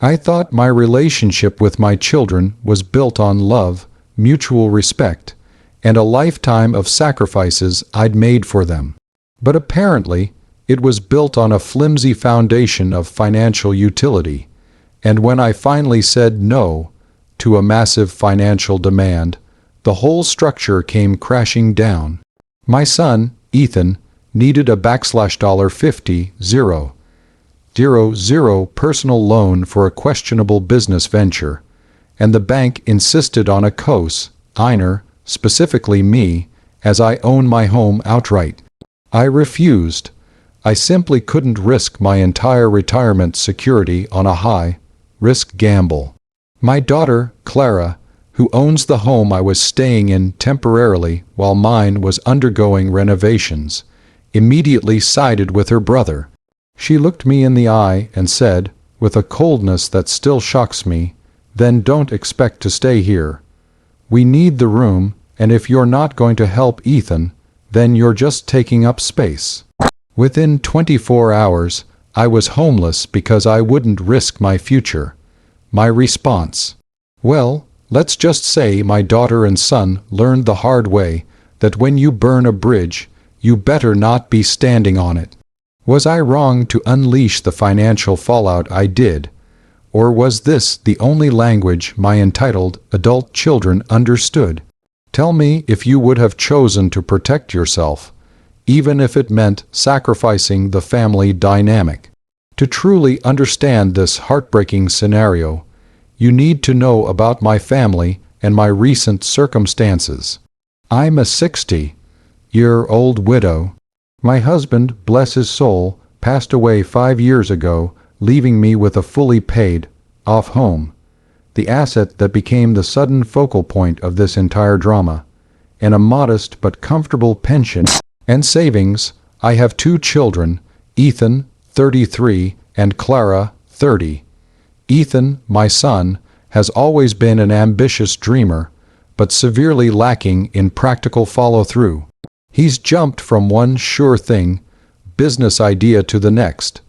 I thought my relationship with my children was built on love, mutual respect, and a lifetime of sacrifices I'd made for them. But apparently, it was built on a flimsy foundation of financial utility, and when I finally said no to a massive financial demand, the whole structure came crashing down. My son, Ethan, needed a $50,000 personal loan for a questionable business venture, and the bank insisted on a co-signer, specifically me, as I own my home outright. I refused. I simply couldn't risk my entire retirement security on a high-risk gamble. My daughter, Clara, who owns the home I was staying in temporarily while mine was undergoing renovations, immediately sided with her brother. She looked me in the eye and said, with a coldness that still shocks me, "Then don't expect to stay here. We need the room, and if you're not going to help Ethan, then you're just taking up space." Within 24 hours, I was homeless because I wouldn't risk my future. My response? Well, let's just say my daughter and son learned the hard way that when you burn a bridge, you better not be standing on it. Was I wrong to unleash the financial fallout I did? Or was this the only language my entitled adult children understood? Tell me if you would have chosen to protect yourself, even if it meant sacrificing the family dynamic. To truly understand this heartbreaking scenario, you need to know about my family and my recent circumstances. I'm a 60-year-old widow. My husband, bless his soul, passed away 5 years ago, leaving me with a fully paid-off home, the asset that became the sudden focal point of this entire drama, and a modest but comfortable pension and savings. I have 2 children, Ethan, 33, and Clara, 30. Ethan, my son, has always been an ambitious dreamer, but severely lacking in practical follow-through. He's jumped from one sure thing business idea to the next,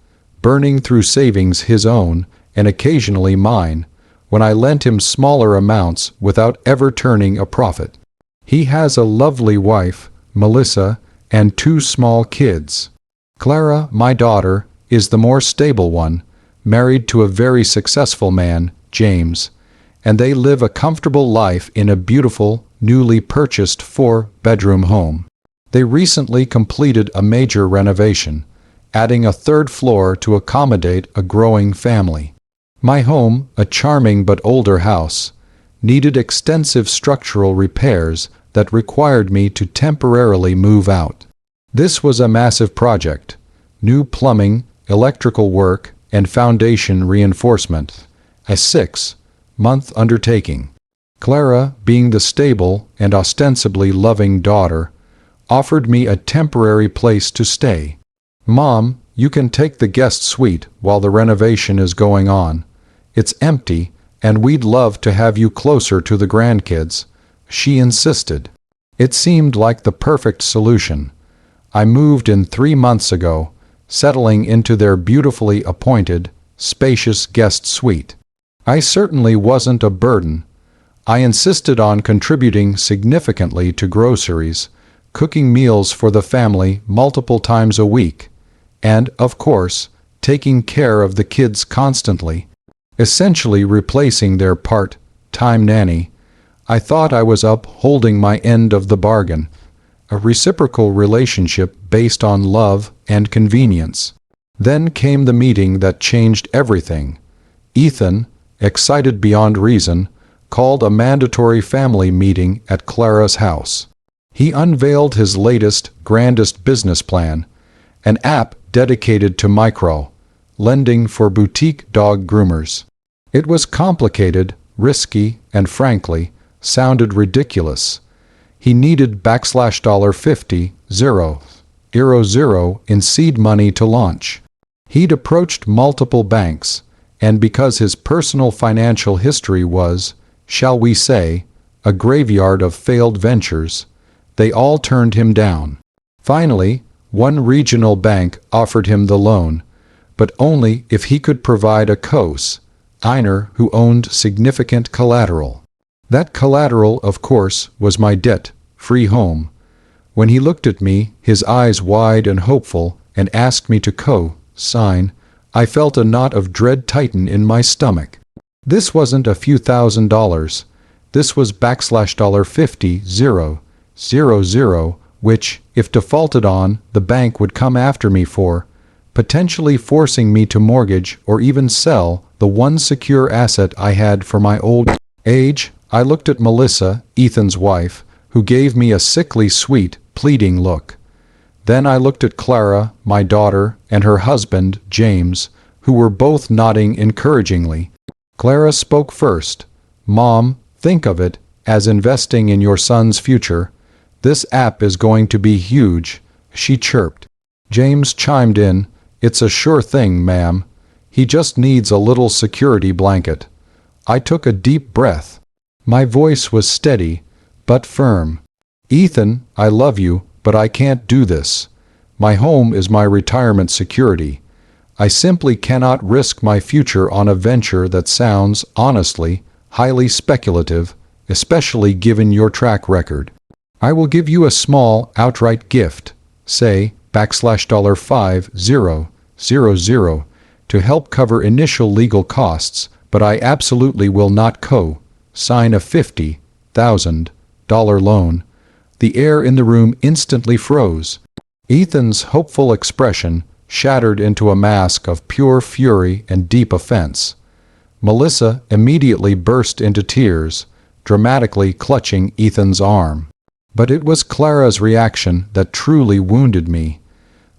burning through savings his own and occasionally mine, when I lent him smaller amounts without ever turning a profit. He has a lovely wife, Melissa, and 2 small kids. Clara, my daughter, is the more stable one, married to a very successful man, James, and they live a comfortable life in a beautiful, newly purchased 4-bedroom home. They recently completed a major renovation, adding a 3rd floor to accommodate a growing family. My home, a charming but older house, needed extensive structural repairs that required me to temporarily move out. This was a massive project: new plumbing, electrical work, and foundation reinforcement, a 6-month undertaking. Clara, being the stable and ostensibly loving daughter, offered me a temporary place to stay. "Mom, you can take the guest suite while the renovation is going on. It's empty, and we'd love to have you closer to the grandkids," she insisted. It seemed like the perfect solution. I moved in 3 months ago, settling into their beautifully appointed, spacious guest suite. I certainly wasn't a burden. I insisted on contributing significantly to groceries, cooking meals for the family multiple times a week, and, of course, taking care of the kids constantly, essentially replacing their part-time nanny. I thought I was upholding my end of the bargain, a reciprocal relationship based on love and convenience. Then came the meeting that changed everything. Ethan, excited beyond reason, called a mandatory family meeting at Clara's house. He unveiled his latest, grandest business plan, an app dedicated to micro-lending for boutique dog groomers. It was complicated, risky, and frankly, sounded ridiculous. He needed $50,000 in seed money to launch. He'd approached multiple banks, and because his personal financial history was, shall we say, a graveyard of failed ventures, they all turned him down. Finally, one regional bank offered him the loan, but only if he could provide a Einer who owned significant collateral. That collateral, of course, was my debt-free home. When he looked at me, his eyes wide and hopeful, and asked me to co-sign, I felt a knot of dread tighten in my stomach. This wasn't a few $1,000s. This was $50,000, which, if defaulted on, the bank would come after me for, potentially forcing me to mortgage or even sell the one secure asset I had for my old age. I looked at Melissa, Ethan's wife, who gave me a sickly sweet, pleading look. Then I looked at Clara, my daughter, and her husband, James, who were both nodding encouragingly. Clara spoke first. "Mom, think of it as investing in your son's future. This app is going to be huge," she chirped. James chimed in, "It's a sure thing, ma'am. He just needs a little security blanket." I took a deep breath. My voice was steady, but firm. "Ethan, I love you, but I can't do this. My home is my retirement security. I simply cannot risk my future on a venture that sounds, honestly, highly speculative, especially given your track record. I will give you a small, outright gift, say, $50,000, to help cover initial legal costs, but I absolutely will not co-sign a $50,000 loan." The air in the room instantly froze. Ethan's hopeful expression shattered into a mask of pure fury and deep offense. Melissa immediately burst into tears, dramatically clutching Ethan's arm. But it was Clara's reaction that truly wounded me.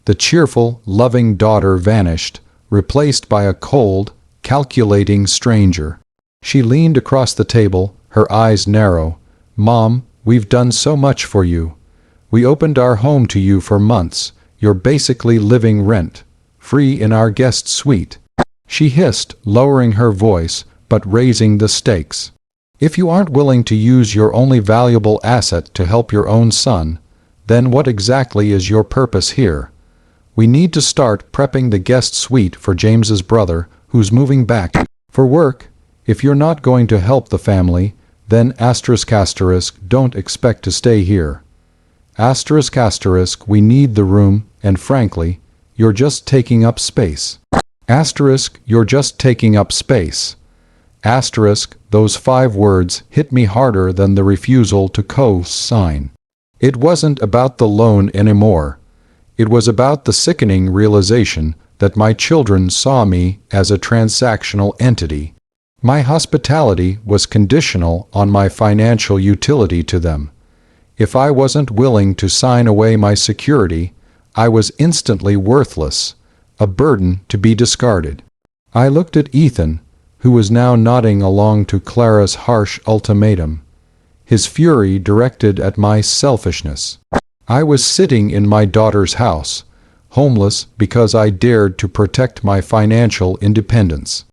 The cheerful, loving daughter vanished, replaced by a cold, calculating stranger. She leaned across the table, her eyes narrow. "Mom, we've done so much for you. We opened our home to you for months. You're basically living rent-free in our guest suite," she hissed, lowering her voice, but raising the stakes. "If you aren't willing to use your only valuable asset to help your own son, then what exactly is your purpose here? We need to start prepping the guest suite for James's brother, who's moving back for work. If you're not going to help the family, then don't expect to stay here. We need the room, and frankly, you're just taking up space. You're just taking up space. Those 5 words hit me harder than the refusal to co-sign. It wasn't about the loan anymore. It was about the sickening realization that my children saw me as a transactional entity. My hospitality was conditional on my financial utility to them. If I wasn't willing to sign away my security, I was instantly worthless, a burden to be discarded. I looked at Ethan, who was now nodding along to Clara's harsh ultimatum, his fury directed at my selfishness. I was sitting in my daughter's house, homeless because I dared to protect my financial independence.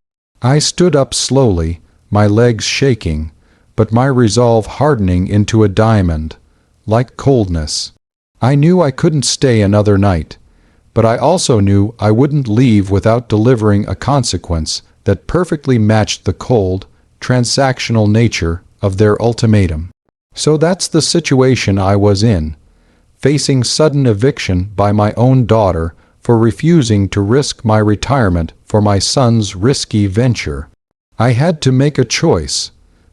I stood up slowly, my legs shaking, but my resolve hardening into a diamond, like coldness. I knew I couldn't stay another night, but I also knew I wouldn't leave without delivering a consequence that perfectly matched the cold, transactional nature of their ultimatum. So that's the situation I was in, facing sudden eviction by my own daughter for refusing to risk my retirement for my son's risky venture. I had to make a choice.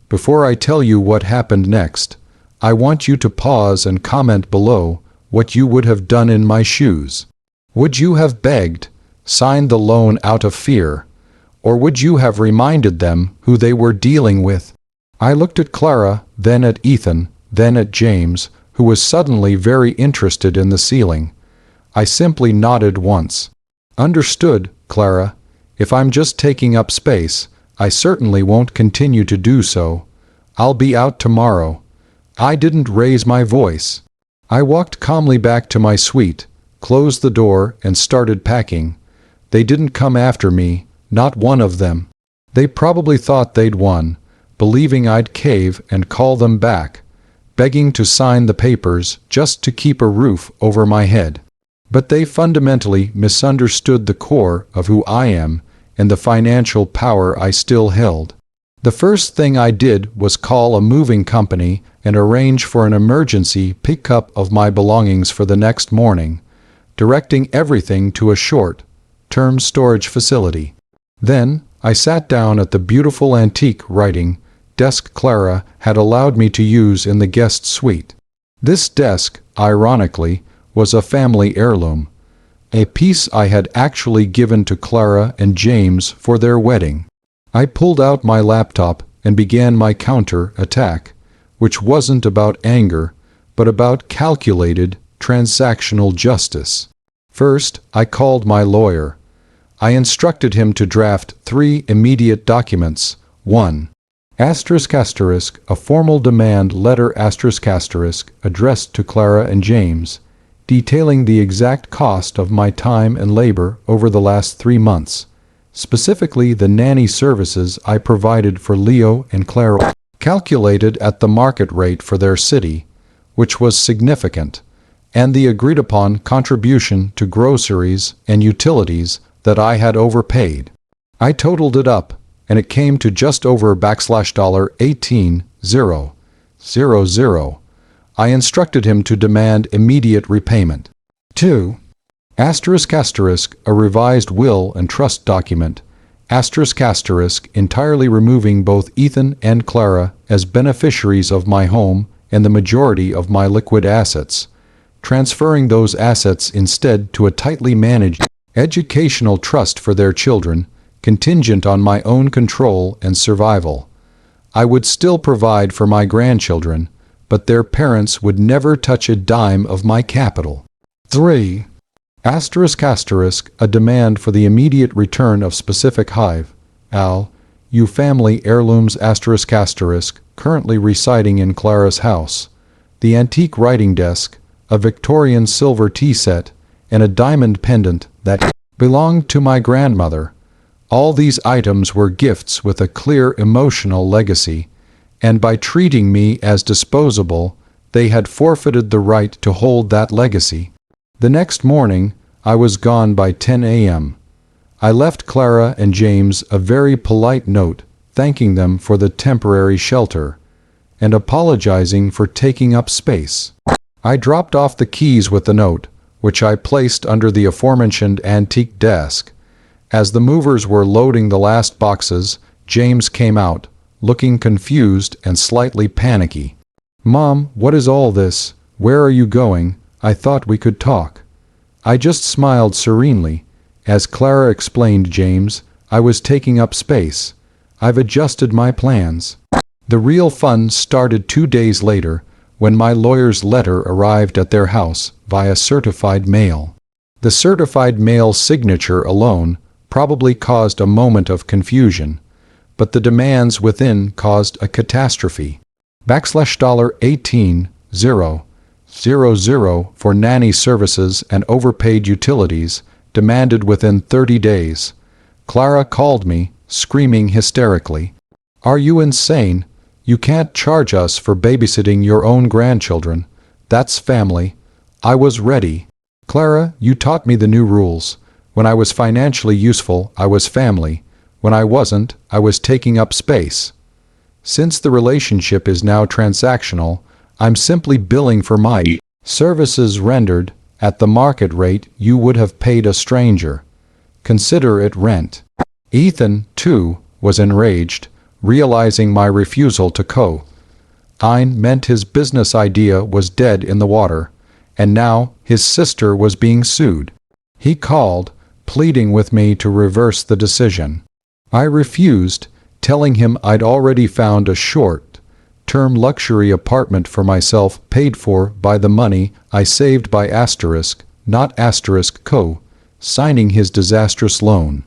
Before I tell you what happened next, I want you to pause and comment below what you would have done in my shoes. Would you have begged, signed the loan out of fear, or would you have reminded them who they were dealing with? I looked at Clara, then at Ethan, then at James, who was suddenly very interested in the ceiling. I simply nodded once. "Understood, Clara. If I'm just taking up space, I certainly won't continue to do so. I'll be out tomorrow." I didn't raise my voice. I walked calmly back to my suite, closed the door, and started packing. They didn't come after me, not one of them. They probably thought they'd won, believing I'd cave and call them back, begging to sign the papers just to keep a roof over my head. But they fundamentally misunderstood the core of who I am and the financial power I still held. The first thing I did was call a moving company and arrange for an emergency pickup of my belongings for the next morning, directing everything to a short-term storage facility. Then, I sat down at the beautiful antique writing desk Clara had allowed me to use in the guest suite. This desk, ironically, was a family heirloom, a piece I had actually given to Clara and James for their wedding. I pulled out my laptop and began my counter-attack, which wasn't about anger, but about calculated, transactional justice. First, I called my lawyer. I instructed him to draft 3 immediate documents. 1. A formal demand letter addressed to Clara and James, detailing the exact cost of my time and labor over the last 3 months, specifically the nanny services I provided for Leo and Clara, calculated at the market rate for their city, which was significant, and the agreed-upon contribution to groceries and utilities that I had overpaid. I totaled it up, and it came to just over $18,000. I instructed him to demand immediate repayment. 2. A revised will and trust document, entirely removing both Ethan and Clara as beneficiaries of my home and the majority of my liquid assets, transferring those assets instead to a tightly managed educational trust for their children, contingent on my own control and survival. I would still provide for my grandchildren, but their parents would never touch a dime of my capital. 3. A demand for the immediate return of specific family heirlooms currently residing in Clara's house, the antique writing desk, a Victorian silver tea set, and a diamond pendant that belonged to my grandmother. All these items were gifts with a clear emotional legacy, and by treating me as disposable, they had forfeited the right to hold that legacy. The next morning, I was gone by 10 a.m. I left Clara and James a very polite note thanking them for the temporary shelter and apologizing for taking up space. I dropped off the keys with the note, which I placed under the aforementioned antique desk. As the movers were loading the last boxes, James came out, looking confused and slightly panicky. "Mom, what is all this? Where are you going? I thought we could talk." I just smiled serenely. As Clara explained, James, I was taking up space. I've adjusted my plans. The real fun started 2 days later, when my lawyer's letter arrived at their house via certified mail. The certified mail signature alone probably caused a moment of confusion, but the demands within caused a catastrophe. $18,000 for nanny services and overpaid utilities, demanded within 30 days. Clara called me, screaming hysterically, "Are you insane? You can't charge us for babysitting your own grandchildren. That's family." I was ready. "Clara, you taught me the new rules. When I was financially useful, I was family. When I wasn't, I was taking up space. Since the relationship is now transactional, I'm simply billing for my services rendered at the market rate you would have paid a stranger. Consider it rent." Ethan, too, was enraged, realizing my refusal to co-sign meant his business idea was dead in the water, and now his sister was being sued. He called, pleading with me to reverse the decision. I refused, telling him I'd already found a short-term luxury apartment for myself paid for by the money I saved by not co-signing his disastrous loan.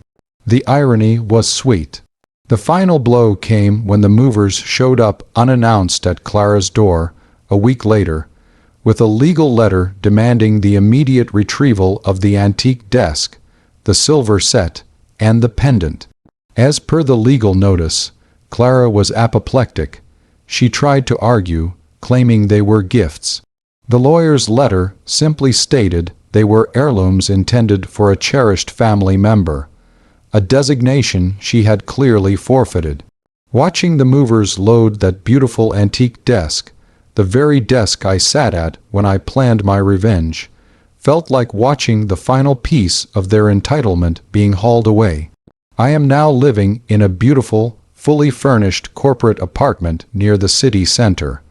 The irony was sweet. The final blow came when the movers showed up unannounced at Clara's door, a week later, with a legal letter demanding the immediate retrieval of the antique desk, the silver set, and the pendant. As per the legal notice, Clara was apoplectic. She tried to argue, claiming they were gifts. The lawyer's letter simply stated they were heirlooms intended for a cherished family member. a designation she had clearly forfeited. Watching the movers load that beautiful antique desk, the very desk I sat at when I planned my revenge, felt like watching the final piece of their entitlement being hauled away. I am now living in a beautiful, fully furnished corporate apartment near the city center.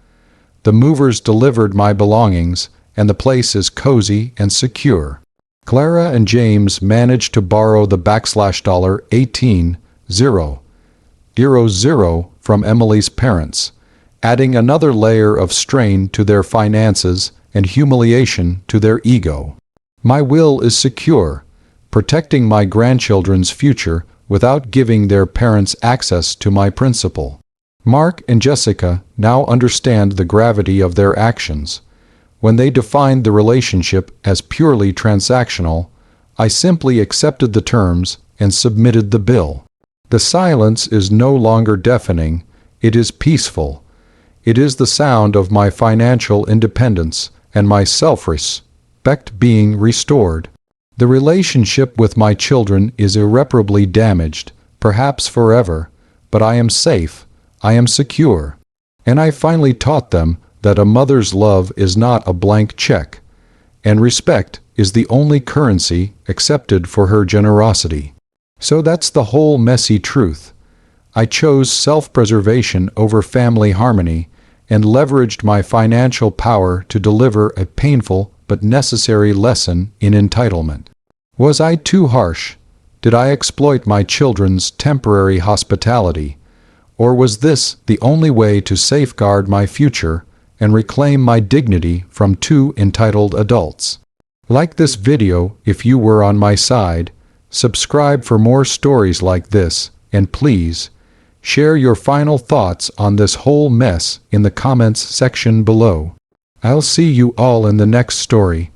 The movers delivered my belongings, and the place is cozy and secure. Clara and James managed to borrow the $18,000 from Emily's parents, adding another layer of strain to their finances and humiliation to their ego. My will is secure, protecting my grandchildren's future without giving their parents access to my principal. Mark and Jessica now understand the gravity of their actions. When they defined the relationship as purely transactional, I simply accepted the terms and submitted the bill. The silence is no longer deafening, it is peaceful. It is the sound of my financial independence and my self-respect being restored. The relationship with my children is irreparably damaged, perhaps forever, but I am safe, I am secure. And I finally taught them that a mother's love is not a blank check, and respect is the only currency accepted for her generosity. So that's the whole messy truth. I chose self-preservation over family harmony and leveraged my financial power to deliver a painful but necessary lesson in entitlement. Was I too harsh? Did I exploit my children's temporary hospitality? Or was this the only way to safeguard my future and reclaim my dignity from two entitled adults? Like this video if you were on my side, subscribe for more stories like this, and please, share your final thoughts on this whole mess in the comments section below. I'll see you all in the next story.